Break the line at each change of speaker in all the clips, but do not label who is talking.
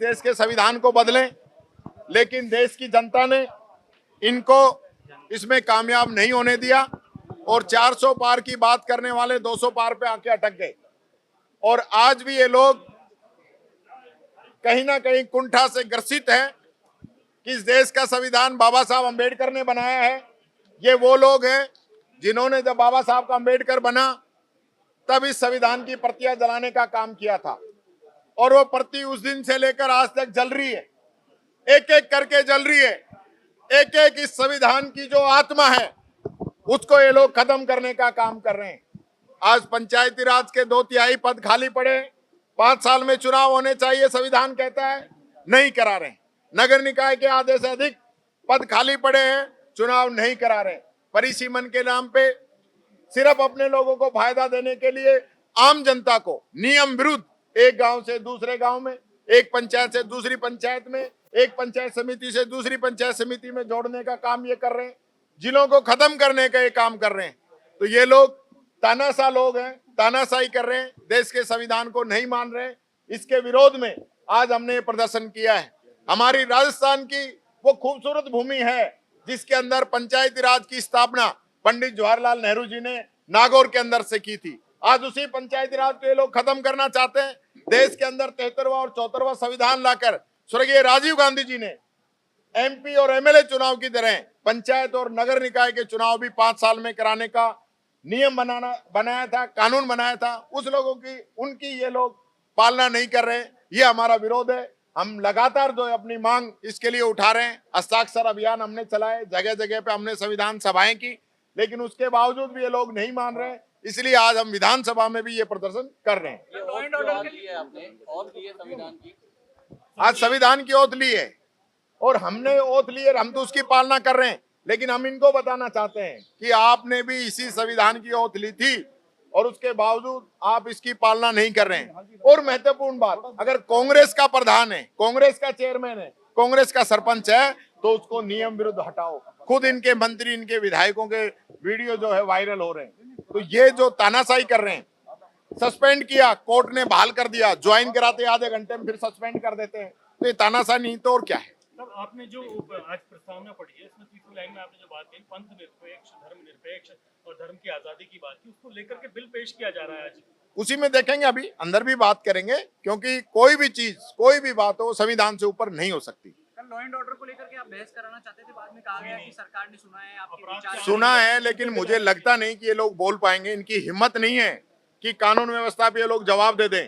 देश के संविधान को बदलें, लेकिन देश की जनता ने इनको इसमें कामयाब नहीं होने दिया और 400 पार की बात करने वाले 200 पार पे आके अटक गए। और आज भी ये लोग कहीं ना कहीं कुंठा से ग्रसित हैं कि इस देश का संविधान बाबा साहब अंबेडकर ने बनाया है। ये वो लोग हैं जिन्होंने जब बाबा साहब का अंबेडकर बना तब इस संविधान की प्रतियां जलाने का काम किया था और वो प्रति उस दिन से लेकर आज तक जल रही है, एक एक करके जल रही है। एक एक इस संविधान की जो आत्मा है उसको ये लोग खत्म करने का काम कर रहे हैं। आज पंचायती राज के 2/3 पद खाली पड़े, 5 साल में चुनाव होने चाहिए संविधान कहता है, नहीं करा रहे। नगर निकाय के आधे से अधिक पद खाली पड़े हैं, चुनाव नहीं करा रहे। परिसीमन के नाम पे सिर्फ अपने लोगों को फायदा देने के लिए आम जनता को नियम विरुद्ध एक गांव से दूसरे गांव में, एक पंचायत से दूसरी पंचायत में, एक पंचायत समिति से दूसरी पंचायत समिति में जोड़ने का काम ये कर रहे हैं, जिलों को खत्म करने का ये काम कर रहे हैं। तो ये लोग तानाशाह लोग हैं, तानाशाही कर रहे हैं, देश के संविधान को नहीं मान रहे। इसके विरोध में आज हमने प्रदर्शन किया है। हमारी राजस्थान की वो खूबसूरत भूमि है जिसके अंदर पंचायती राज की स्थापना पंडित जवाहरलाल नेहरू जी ने नागौर के अंदर से की थी। आज उसी पंचायती राज को ये लोग खत्म करना चाहते हैं। देश के अंदर 73वां और 74वां संविधान लाकर स्वर्गीय राजीव गांधी जी ने एमपी और एमएलए चुनाव की तरह पंचायत और नगर निकाय के चुनाव भी 5 साल में कराने का नियम बनाया था, कानून बनाया था। उस लोगों की उनकी ये लोग पालना नहीं कर रहे। ये हमारा विरोध है। हम लगातार जो अपनी मांग इसके लिए उठा रहे हैं। हस्ताक्षर अभियान हमने चलाए, जगह जगह पे हमने संविधान सभाएं की, लेकिन उसके बावजूद भी ये लोग नहीं मान रहे। इसलिए आज हम विधानसभा में भी ये प्रदर्शन कर रहे हैं। आज संविधान की ओथ ली है और हमने ओथ ली है, हम तो उसकी पालना कर रहे हैं। लेकिन हम इनको बताना चाहते हैं कि आपने भी इसी संविधान की ओथ ली थी और उसके बावजूद आप इसकी पालना नहीं कर रहे हैं। और महत्वपूर्ण बात, अगर कांग्रेस का प्रधान है, कांग्रेस का चेयरमैन है, कांग्रेस का सरपंच है, तो उसको नियम विरुद्ध हटाओ। खुद इनके मंत्री, इनके विधायकों के वीडियो जो है वायरल हो रहे हैं। तो ये जो तानाशाही कर रहे हैं, सस्पेंड किया, कोर्ट ने बहाल कर दिया, ज्वाइन कराते आधे घंटे में फिर सस्पेंड कर देते हैं। तो ये तानाशाही नहीं तो और क्या है।
सर, आपने जो आज प्रस्तावना पढ़ी है, इसमें तीसरी लाइन में आपने जो बात कही, पंथ निरपेक्ष, धर्म निरपेक्ष और धर्म की आजादी की बात की, उसको लेकर के बिल पेश किया जा रहा है आज।
उसी में देखेंगे, अभी अंदर भी बात करेंगे, क्योंकि कोई भी चीज, कोई भी बात हो संविधान से ऊपर नहीं हो सकती।
कल लॉ एंड ऑर्डर को लेकर के आप बहस कराना चाहते थे, बाद में कहा गया कि सरकार ने सुना है आपके विचार,
सुना है, लेकिन मुझे लगता नहीं कि ये लोग बोल पाएंगे। इनकी हिम्मत नहीं है कि कानून व्यवस्था पे ये लोग जवाब दे दें।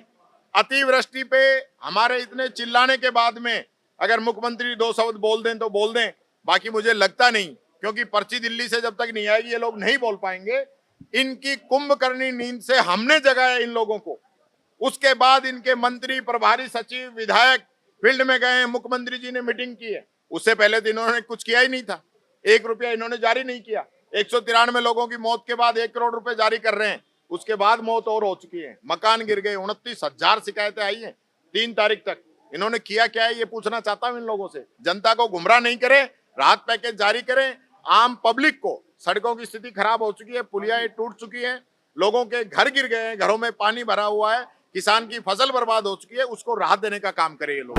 अतिवृष्टि पे हमारे इतने चिल्लाने के बाद में अगर मुख्यमंत्री 2 शब्द बोल दें तो बोल दें, बाकी मुझे लगता नहीं, क्योंकि पर्ची दिल्ली से जब तक नहीं आएगी ये लोग नहीं बोल पाएंगे। इनकी कुंभकर्णी नींद से हमने जगाया इन लोगों को। उसके बाद इनके मंत्री, प्रभारी सचिव, विधायक फील्ड में गए, मुख्यमंत्री जी ने मीटिंग की है। उससे पहले तो इन्होंने कुछ किया ही नहीं था, 1 रुपया इन्होंने जारी नहीं किया। 193 लोगों की मौत के बाद 1 करोड़ रुपए जारी कर रहे हैं। उसके बाद मौत और हो चुकी है, मकान गिर गए, 29,000 शिकायतें आई हैं 3 तारीख तक। इन्होंने किया क्या है ये पूछना चाहता हूं इन लोगों से। जनता को गुमराह नहीं करें, राहत पैकेज जारी करें। आम पब्लिक को, सड़कों की स्थिति खराब हो चुकी है, पुलियाएं टूट चुकी हैं, लोगों के घर गिर गए हैं, घरों में पानी भरा हुआ है, किसान की फसल बर्बाद हो चुकी है, उसको राहत देने का काम करें ये लोग।